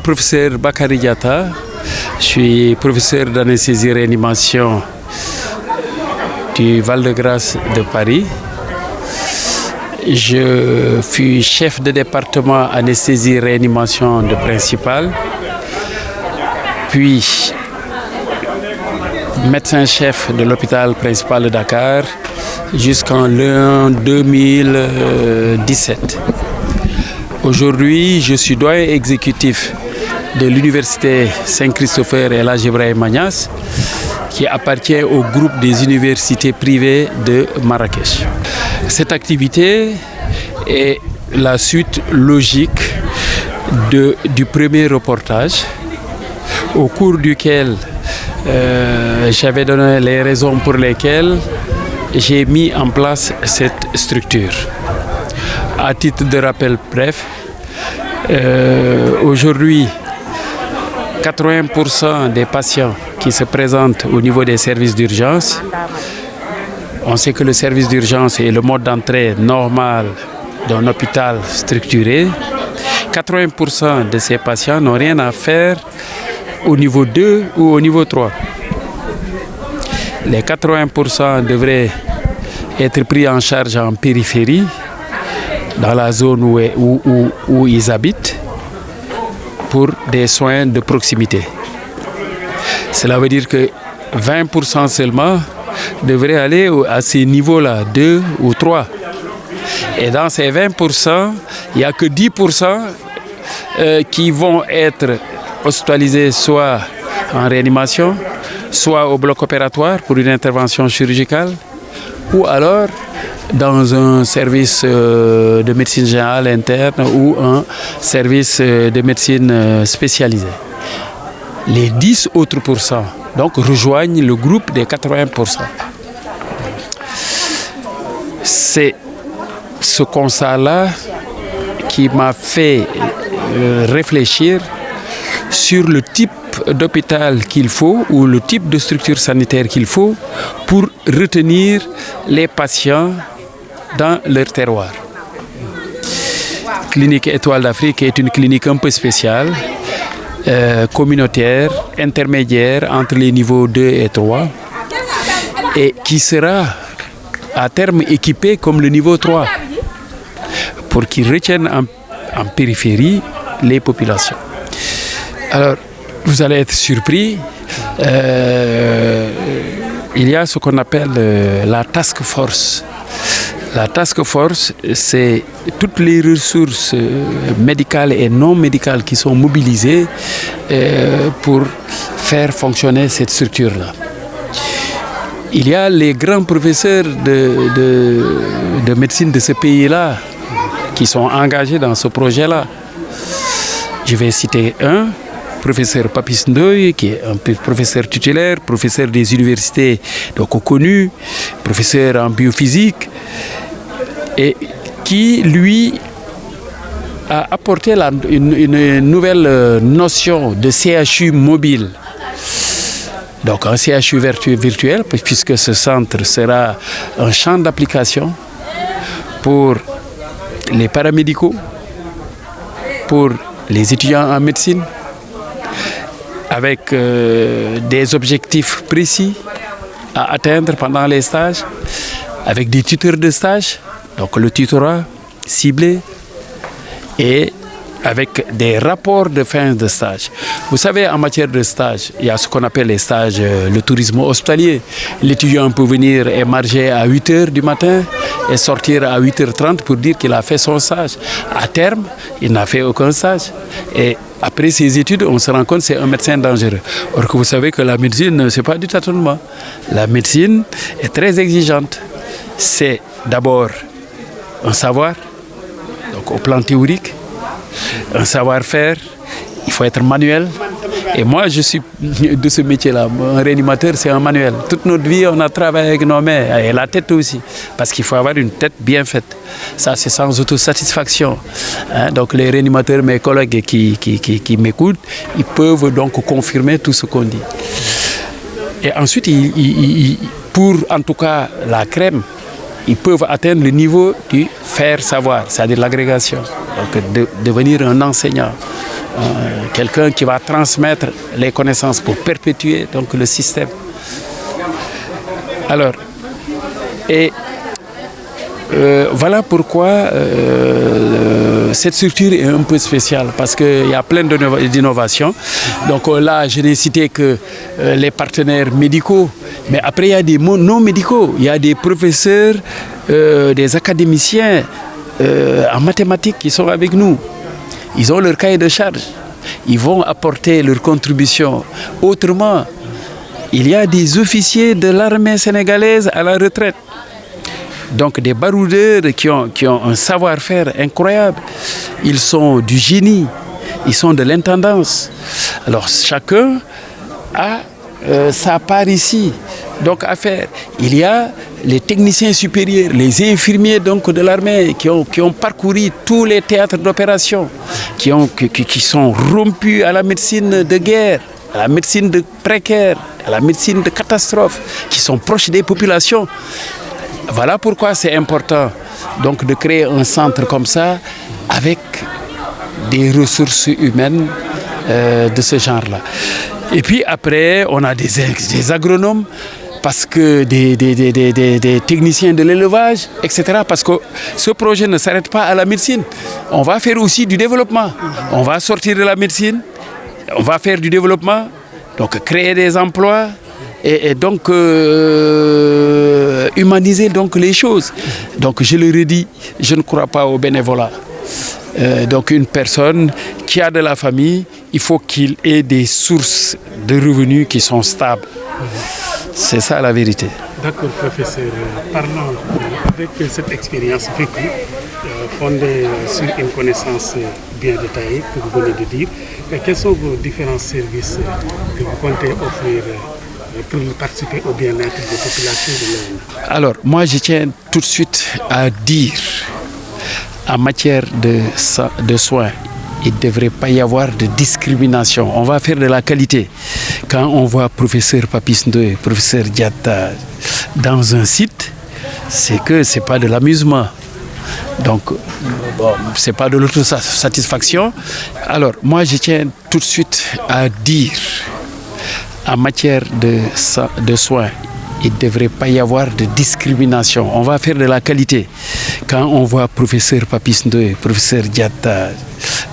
professeur Bakary Diatta, je suis professeur d'anesthésie-réanimation du Val-de-Grâce de Paris. Je fus chef de département anesthésie-réanimation de Principal, puis médecin-chef de l'hôpital principal de Dakar jusqu'en 2017. Aujourd'hui, je suis doyen exécutif de l'université Saint-Christopher El Hadji Ibrahima Niass, qui appartient au groupe des universités privées de Marrakech. Cette activité est la suite logique du premier reportage, au cours duquel j'avais donné les raisons pour lesquelles j'ai mis en place cette structure. À titre de rappel bref, aujourd'hui, 80% des patients qui se présentent au niveau des services d'urgence, on sait que le service d'urgence est le mode d'entrée normal d'un hôpital structuré. 80% de ces patients n'ont rien à faire au niveau 2 ou au niveau 3. Les 80% devraient être pris en charge en périphérie, dans la zone où ils habitent, pour des soins de proximité. Cela veut dire que 20% seulement devraient aller à ces niveaux-là, 2 ou 3. Et dans ces 20%, il n'y a que 10% qui vont être hospitalisés soit en réanimation, soit au bloc opératoire pour une intervention chirurgicale, ou alors dans un service de médecine générale interne ou un service de médecine spécialisée. Les 10 autres pourcents donc rejoignent le groupe des 80%. C'est ce constat-là qui m'a fait réfléchir sur le type d'hôpital qu'il faut ou le type de structure sanitaire qu'il faut pour retenir les patients dans leur terroir. Clinique Étoile d'Afrique est une clinique un peu spéciale, communautaire, intermédiaire entre les niveaux 2 et 3 et qui sera à terme équipée comme le niveau 3 pour qu'ils retiennent en périphérie les populations. Alors, vous allez être surpris, il y a ce qu'on appelle la task force. La task force, c'est toutes les ressources médicales et non médicales qui sont mobilisées pour faire fonctionner cette structure-là. Il y a les grands professeurs de médecine de ce pays-là qui sont engagés dans ce projet-là. Je vais citer un, professeur Papis Ndoye, qui est un professeur titulaire, professeur des universités donc connu, professeur en biophysique, et qui, lui, a apporté une nouvelle notion de CHU mobile. Donc un CHU virtuel, puisque ce centre sera un champ d'application pour les paramédicaux, pour les étudiants en médecine, avec des objectifs précis à atteindre pendant les stages, avec des tuteurs de stage, donc le tutorat ciblé, et avec des rapports de fin de stage. Vous savez, en matière de stage, il y a ce qu'on appelle les stages, le tourisme hospitalier. L'étudiant peut venir émarger à 8 h du matin et sortir à 8 h 30 pour dire qu'il a fait son stage. À terme, il n'a fait aucun stage. Et après ses études, on se rend compte que c'est un médecin dangereux. Or que vous savez que la médecine, ce n'est pas du tâtonnement. La médecine est très exigeante. C'est d'abord un savoir, donc au plan théorique, un savoir-faire, il faut être manuel. Et moi, je suis de ce métier-là. Un réanimateur, c'est un manuel. Toute notre vie, on a travaillé avec nos mains et la tête aussi. Parce qu'il faut avoir une tête bien faite. Ça, c'est sans autosatisfaction. Hein? Donc, les réanimateurs, mes collègues qui m'écoutent, ils peuvent donc confirmer tout ce qu'on dit. Et ensuite, pour en tout cas la crème, ils peuvent atteindre le niveau du faire savoir, c'est-à-dire l'agrégation. Donc, devenir un enseignant. quelqu'un qui va transmettre les connaissances pour perpétuer donc le système. Alors, voilà pourquoi cette structure est un peu spéciale, parce qu'il y a plein d'innovations. Donc là, je n'ai cité que les partenaires médicaux, mais après il y a des non médicaux, il y a des professeurs, des académiciens en mathématiques qui sont avec nous. Ils ont leur cahier de charge, ils vont apporter leur contribution. Autrement, il y a des officiers de l'armée sénégalaise à la retraite. Donc des baroudeurs qui ont un savoir-faire incroyable. Ils sont du génie, ils sont de l'intendance. Alors chacun a sa part ici. Donc à faire. Il y a les techniciens supérieurs, les infirmiers donc de l'armée qui ont parcouru tous les théâtres d'opération, qui sont rompus à la médecine de guerre, à la médecine de précaire, à la médecine de catastrophe, qui sont proches des populations. Voilà pourquoi c'est important donc de créer un centre comme ça avec des ressources humaines de ce genre-là. Et puis après, on a des agronomes, parce que des techniciens de l'élevage, etc. Parce que ce projet ne s'arrête pas à la médecine. On va faire aussi du développement. On va sortir de la médecine, on va faire du développement, donc créer des emplois et donc humaniser donc les choses. Donc je le redis, je ne crois pas au bénévolat. Donc une personne qui a de la famille, il faut qu'il ait des sources de revenus qui sont stables. C'est ça la vérité. D'accord, professeur. Parlons avec cette expérience vécue, fondée sur une connaissance bien détaillée que vous venez de dire. Quels sont vos différents services que vous comptez offrir pour participer au bien-être des populations de l'Inde? Alors, moi, je tiens tout de suite à dire, en matière de soins, il ne devrait pas y avoir de discrimination. On va faire de la qualité. Quand on voit professeur Papis Ndoye, professeur Diatta dans un site, c'est que ce n'est pas de l'amusement. Donc, bon, ce n'est pas de l'autosatisfaction. Alors, moi, je tiens tout de suite à dire, en matière de soins, il ne devrait pas y avoir de discrimination. On va faire de la qualité. Quand on voit professeur Papis Ndoye, professeur Diatta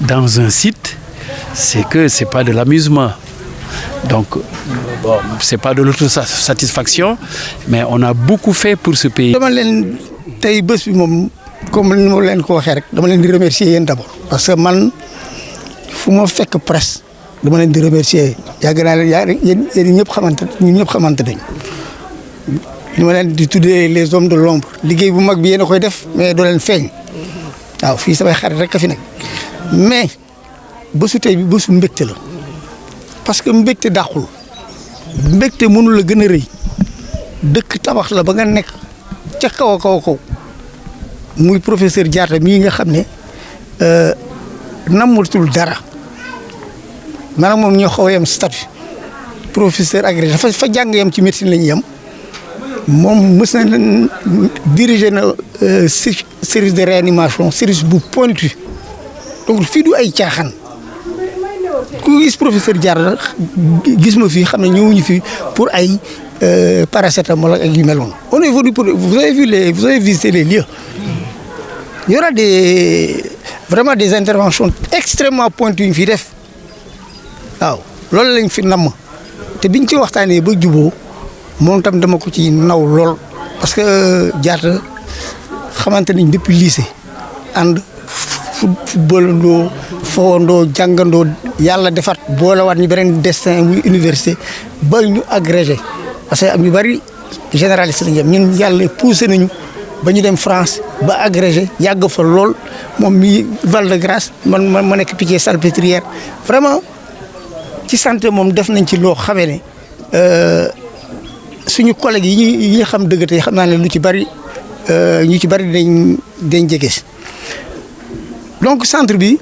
dans un site, c'est que ce n'est pas de l'amusement. Donc, bon, ce n'est pas de l'autosatisfaction, mais on a beaucoup fait pour ce pays. Comme nous l'avons dit, je vous remercie d'abord. Parce que man, fu ma fekk presse, dama leen di remercier. Yàgg naa leen yéen ñëpp xamante nañ. Li ma leen di tuddee les hommes de l'ombre. Liggéey bu mag bi yéen a koy def, mais doo leen feeñ. Waaw fii samay xarit rek a fi nekk. Mais bésu tey bi bésu mbégte la. Parce que mbégte dàqul. Mbégte mënu la gën a rëy. Dëkk tabax la ba nga nekk ca kaw a kaw a kaw. Muy professeur Diatta mii nga xam ne nammatul dara maanaam moom ñoo xaw a yem statut professeur agrégé fa jàng yem ci médecine la ñu yem moom mës na diriger na service de réanimation service bu pointu donc fii du ay caaxaan ku gis professeur Diatta gis ma fii xam ne ñëwuñu fi pour ay paracétamol ak yu mel noonu. On est venu pour vous avez visité les lieux. Il y aura vraiment des interventions extrêmement pointues fi def waaw loolu lañ fi namm te biñ ci waxtaanee ba juboo moom tam dama ko ci naw lool parce que Diatta xamante nañ depuis lycée ànd footballandoo fowandoo jàngandoo yàlla defaat boolewaat ñu beneen destin muy université ba ñu agrégé parce que am ñu bari généraliste lañ yem ñun yàlla poussé nañu ba ñu dem France ba agrégé yàgg fa lool moom mi Val de Grâce man ma nekk Pitié-Salpêtrière vraiment ci santé moom def nañ ci loo xamee ne suñu collègues yi ñu xam dëgg tey xam naa ne lu ci bari ñu ci bari dañ jege si donc centre bi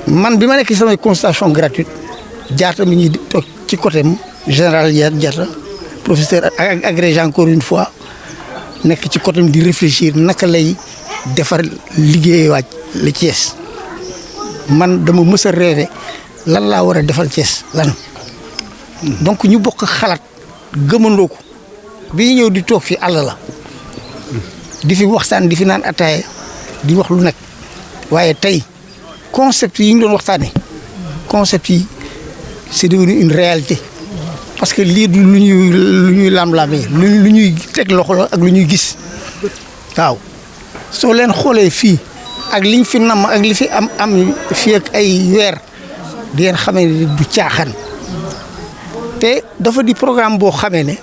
man bi ma nekk samay consultation gratuite Diatta mi ngi toog ci côté général Diatta professeur agrégé encore une fois. nekk ci côté di réfléchir naka lay defar liggéey waaj la Thiès man dama mës a rêvé lan laa war a defal Thiès lan donc ñu bokk xalaat gëmandoo ko bi ñu ñëw di toog fi àll la di fi waxtaan di fi naan ataaya di wax lu nekk waaye tey concept yi ñu doon waxtaanee concept yi c'est devenu une réalité parce que lii du lu ñuy lam-lamee lu ñuy teg loxo la ak lu ñuy gis waaw soo leen xoolee fii ak liñ fi namm ak li fi am fii ak ay weer di ngeen xamee ne du caaxaan te dafa di programme boo xamee ne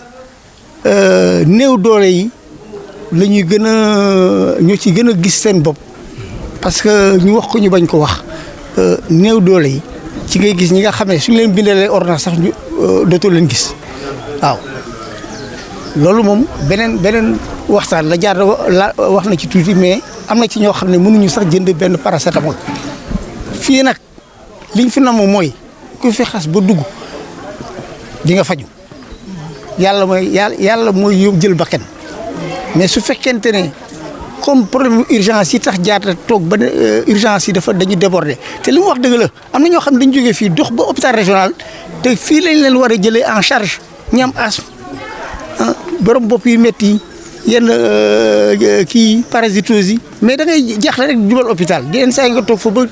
néew doole yi la ñuy gën a ñoo ci gën a gis seen bopp parce que ñu wax ko ñu bañ ko wax néew doole yi ci ngay gis ñi nga xam ne suñu leen bindalee ordonnance sax ñu dootoo leen gis waaw loolu moom beneen waxtaan la jaar la wax na ci tuuti mais am na ci ñoo xam ne mënuñu sax jënd benn paracétamol fii nag liñ fi namm mooy ku fi xas ba dugg di nga faju yàlla mooy jël bakkan mais su fekkente ne comme problème urgence yi tax jaata toog ba urgence yi dañu déborder te li mu wax dëgg la am na ñoo xam ne dañu jógee fii dox ba hôpital régional te fii lañ leen war a jëlee en charge ñi am asthme borom bopp yu métti yi yenn kii parasitose yi mais da ngay jaaxle rek jubal hôpital di yenn saa yi nga toog fa ba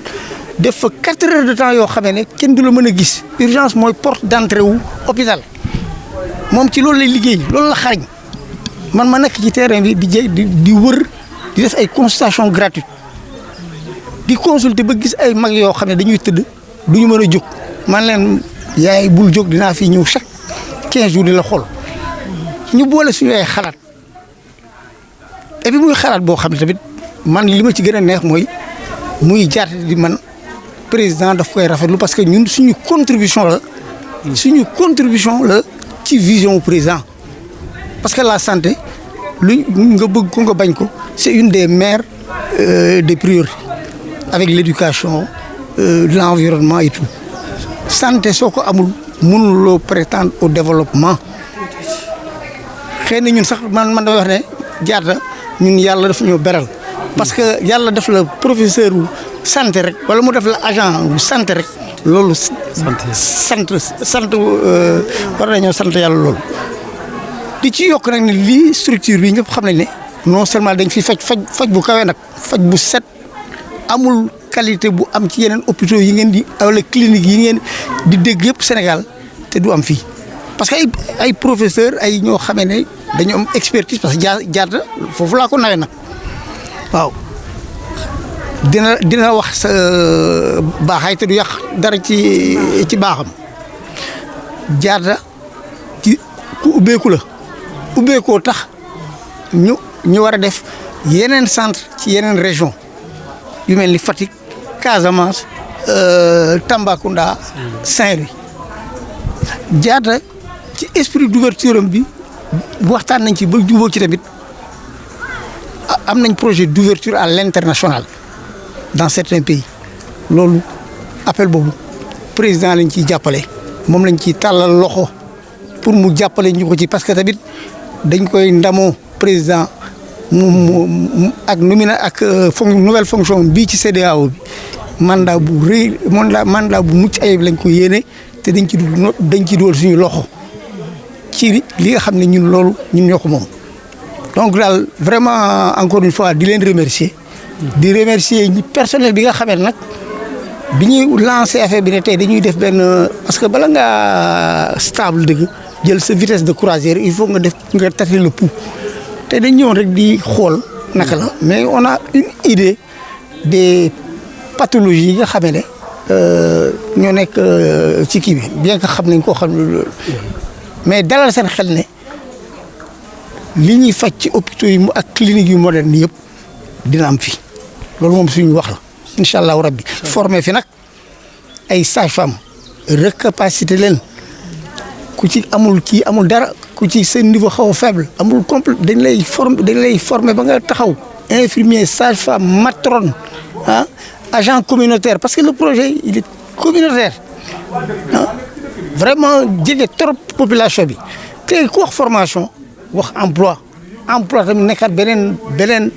def fa 4 heures de temps yoo xamee ne kenn du la mën a gis urgence mooy porte d'entrée wu hôpital moom ci loolu lay liggéey loolu la xarañ man ma nekk ci terrain bi di wër di def ay consultation gratuite di consulter ba gis ay mag yoo xam ne dañuy tëdd du ñu mën a jóg man leen yaay bul jóg dinaa fi ñëw chaque 15 jours di la xool ñu boole suñu ay xalaat et puis muy xalaat boo xam ne tamit man li ma ci gën a neex mooy muy jaarte di man président daf koy rafetlu parce que ñun suñu contribution la ci vision président parce que la santé lu nga bëgg ko nga bañ ko c'est une des mères des priorités avec l'éducation l'environnement et tout santé soo ko amul mënuloo prétendre au développement xëy na ñun sax man damay wax ne jaata ñun yàlla daf ñoo beral parce que yàlla def la professeur wu santé rek wala mu def la agent wu santé rek loolu sant war nañoo sant yàlla loolu di ci yokk nag ne lii structure bi ñëpp xam nañ ne non seulement dañ fi faj bu kawe nag faj bu set amul qualité bu am ci yeneen hôpitaux yi ngeen di wala clinique yi ngeen di dégg yëpp Sénégal te du am fii parce que ay professeur ay ñoo xamee ne dañu am expertise parce que jaata foofu laa ko nawee nag waaw dina wax sa baaxaay te du yàq dara ci baaxam jaata ci ku ubbeeku la ubbeekoo tax ñu war a def yeneen centre ci yeneen région yu mel ni Fatick Casamance Tambacounda Saint-Louis jaata ci esprit d'ouverture am bi waxtaan nañ ci ba jubóo ci tamit am nañ projet d'ouverture à l'international dans certains pays loolu appel boobu président lañ ciy jàppale moom lañ ciy tàllal loxo pour mu jàppale ñu ko ci parce que tamit dañ koy ndamoo président mu ak nouvelle fonction bii ci CEDEAO bi mandat bu rëy mandat bu mucc ayib lañ ko yéene te dañ ci dugal suñu loxo ci li nga xam ne ñun ñoo ko moom donc daal vraiment encore une fois di leen remercier di remercier ñi personnel bi nga xamee nag bi ñuy lancer affaire bi ne tey dañuy def benn parce que bala ngaa stable dëgg jël sa vitesse de croisière il faut nga tâter le pouls te dañ ñëwoon rek di xool naka la mais on a une idée des pathologies yi nga xamee ne ñoo nekk ci kii bi bien que xam nañ koo xam ne mais dalal seen xel ne li ñuy faj ci hôpitaux yi ak cliniques yu moderne yëpp dina am fii loolu moom suñu wax la incha allahu rabbi formé fi nag ay sages-femmes recapacité leen ku ci amul dara ku ci seen niveau xaw a faible amul complet dañ lay former ba nga taxaw infirmier sage-femme matrone agent communautaire parce que le projet il est communautaire vraiment jege trop population bi te ku wax formation wax emploi tamit nekkaat beneen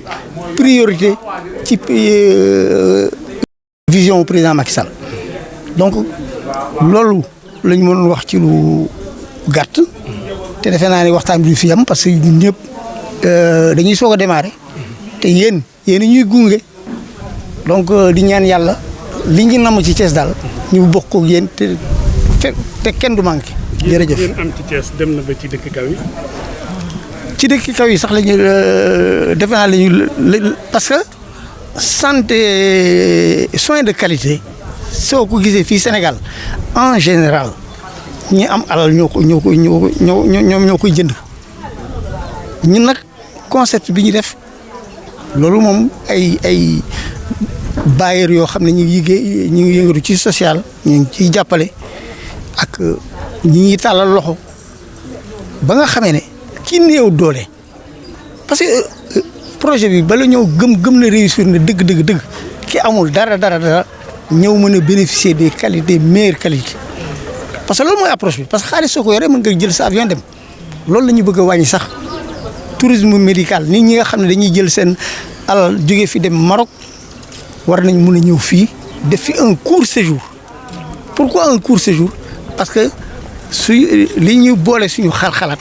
priorité ci vision président Macky Sall donc loolu la ñu mënoon wax ci lu gàtt te defe naa ne waxtaan bi du fi yam parce que ñun ñëpp dañuy soog a démarrer te yéen ñuy gunge donc di ñaan yàlla li ñu namm ci Thiès daal ñu bokk ko yéen te kenn du manqué. jërëjëf yéen am ci Thiès dem na ba ci dëkk kaw yi. ci dëkk kaw yi sax la ñu defe naa parce que santé soins de qualité soo ko gisee fii Sénégal en général ñi am alal ñoo koy jënd ñun nag concept bi ñu def loolu moom ay bailleurs yoo xam ne ñu ngi yëngatu ci social ñu ngi ciy jàppale ak ñi ngi tàllal loxo ba nga xamee ne ki néew doole parce que projet bi bala ñëw gëm na réussir na dëgg ki amul dara ñëw mën a bénéficier des qualités meilleures qualités parce que loolu mooy approche bi parce que xaalis soo ko yoree mën nga jël sa avion dem loolu la ñu bëgg a wàññi sax tourisme médical nit ñi nga xam ne dañuy jël seen alal jógee fi dem Maroc war nañ mën a ñëw fii def fi un court séjour. Pourquoi un court séjour? Parce que li ñu boole suñu xalaat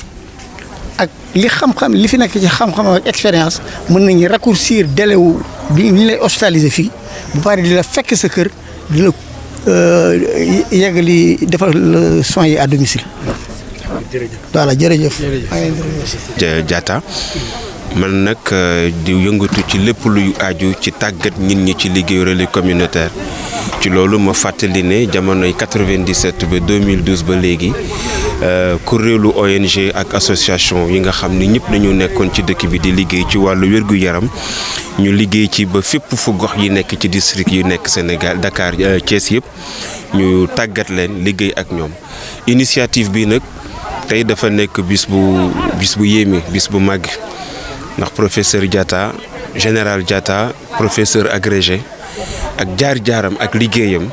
ak li xam-xam li fi nekk ci xam-xam ak expérience mën nañu raccourcir délai wu bi ñu lay hospitaliser fii bu pare di la fekk sa kër di la yeggali defal soins yi à domicile. voilà jërëjëf. Diatta man nag di yëngatu ci lépp luy aju ci tàggat nit ñi ci liggéeyu relais communautaire ci loolu ma fàttali ne jamonoy 97 ba 2012 ba léegi kuréelu ONG ak association yi nga xam ni ñëpp dañu nekkoon ci dëkk bi di liggéey ci wàllu wér-gu-yaram ñu liggéey ci ba fépp fu gox yi nekk ci district yu nekk Sénégal Dakar Thiès yëpp ñu tàggat leen liggéey ak ñoom initiative bi nag tey dafa nekk bis bu yéeme bis bu màgg ndax professeur Diatta général Diatta professeur agrégé ak jaar-jaaram ak liggéeyam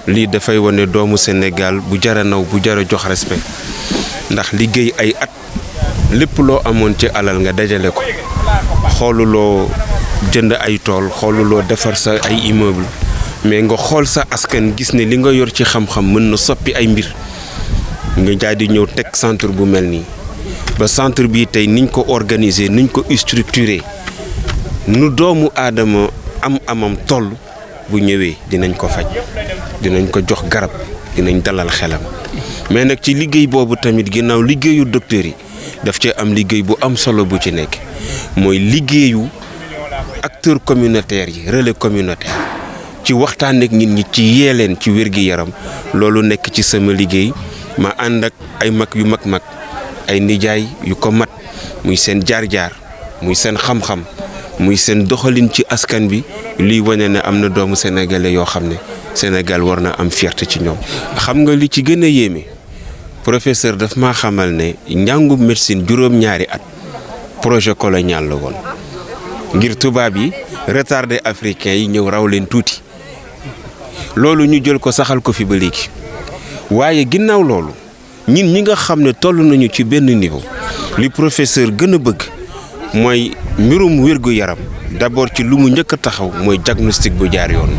lii dafay wane doomu Sénégal bu jara naw bu jara jox respect ndax liggéey ay at lépp loo amoon ci alal nga dajale ko xooluloo jënd ay tool xooluloo defar sa ay immeuble mais nga xool sa askan gis ne li nga yor ci xam-xam mën na soppi ay mbir nga jaay di ñëw teg centre bu mel nii ba centre bi tey niñ ko organiser niñ ko structuré nu doomu aadama amam toll bu ñëwee dinañ ko faj dinañ ko jox garab dinañ dalal xelam mais nag ci liggéey boobu tamit ginnaaw liggéeyu docteur yi daf ci am liggéey bu am solo bu ci nekk mooy liggéeyu acteurs communautaires yi relais communautaire ci waxtaan ak nit ñi ci yee leen ci wér-gi-yaram loolu nekk ci sama liggéey ma ànd ak ay mag yu mag ay nijaay yu ko mat muy seen jaar-jaar muy seen xam-xam muy seen doxalin ci askan bi liy wane ne am na doomu sénégalais yoo xam ne Sénégal war na am fierté ci ñoom. xam nga li ci gën a yéeme professeur daf maa xamal ne njàngu médecine juróom-ñaari at projet colonial la woon ngir tubaab yi retardé africain yi ñëw raw leen tuuti loolu ñu jël ko saxal ko fi ba léegi waaye ginnaaw loolu. ñun ñi nga xam ne toll nañu ci benn niveau li professeur gën a bëgg mooy mbirum wér-gu-yaram d'abord ci lu mu njëkk a taxaw mooy diagnostic bu jaar yoon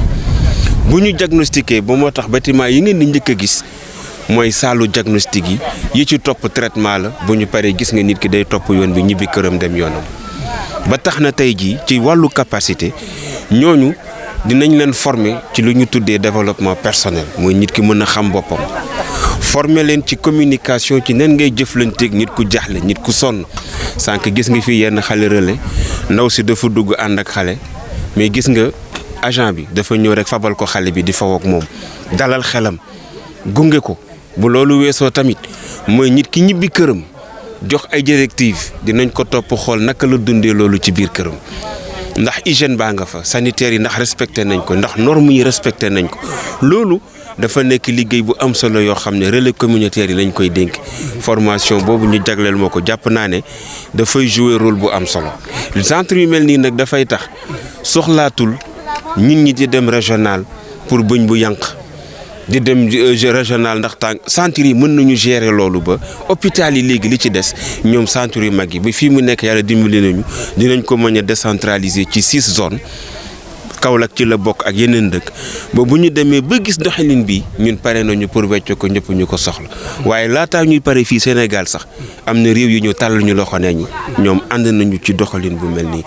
bu ñu diagnostiqué ba moo tax bâtiment yi ngeen di njëkk a gis mooy saalu diagnostic yi ci topp traitement la bu ñu paree gis nga nit ki day topp yoon bi ñibbi këram dem yoonam ba tax na tey jii ci wàllu capacité ñooñu dinañ leen former ci lu ñu tuddee développement personnel mooy nit ki mën a xam boppam former leen ci communication ci nan ngay jëflanteeg nit ku jaaxle nit ku sonn sànq gis nga fi yenn xale relais ndaw si dafa dugg ànd ak xale mais gis nga agent bi dafa ñëw rek fabal ko xale bi di faw ak moom dalal xelam gunge ko bu loolu weesoo tamit mooy nit ki ñibbi këram jox ay directives dinañ ko topp xool naka la dundee loolu ci biir këram ndax hygiène baa nga fa sanitaire yi ndax respecté nañ ko ndax normes yi respecté nañ ko loolu dafa nekk liggéey bu am solo yoo xam ne relais communautaire yi lañ koy dénk formation boobu ñu jagleel moo ko jàpp naa ne dafay jouer rôle bu am solo centre yu mel nii nag dafay tax soxlaatul nit ñi di dem régional pour bëñ bu yànq di dem régional ndax tànk centre yi mën nañu gérer loolu ba hôpital yi léegi li ci des ñoom centre yu mag yi ba fii mu nekk yàlla dimbali nañu dinañ ko mën a décentraliser ci 6 zones Kaolack ci la bokk ak yeneen dëkk ba bu ñu demee ba gis doxalin bi ñun pare nañu pour wecc ko ñëpp ñu ko soxla waaye laataa ñuy pare fii Sénégal sax am na réew yu ñu tàllal ñu loxo ne ñi ñoom ànd nañu ci doxalin bu mel nii.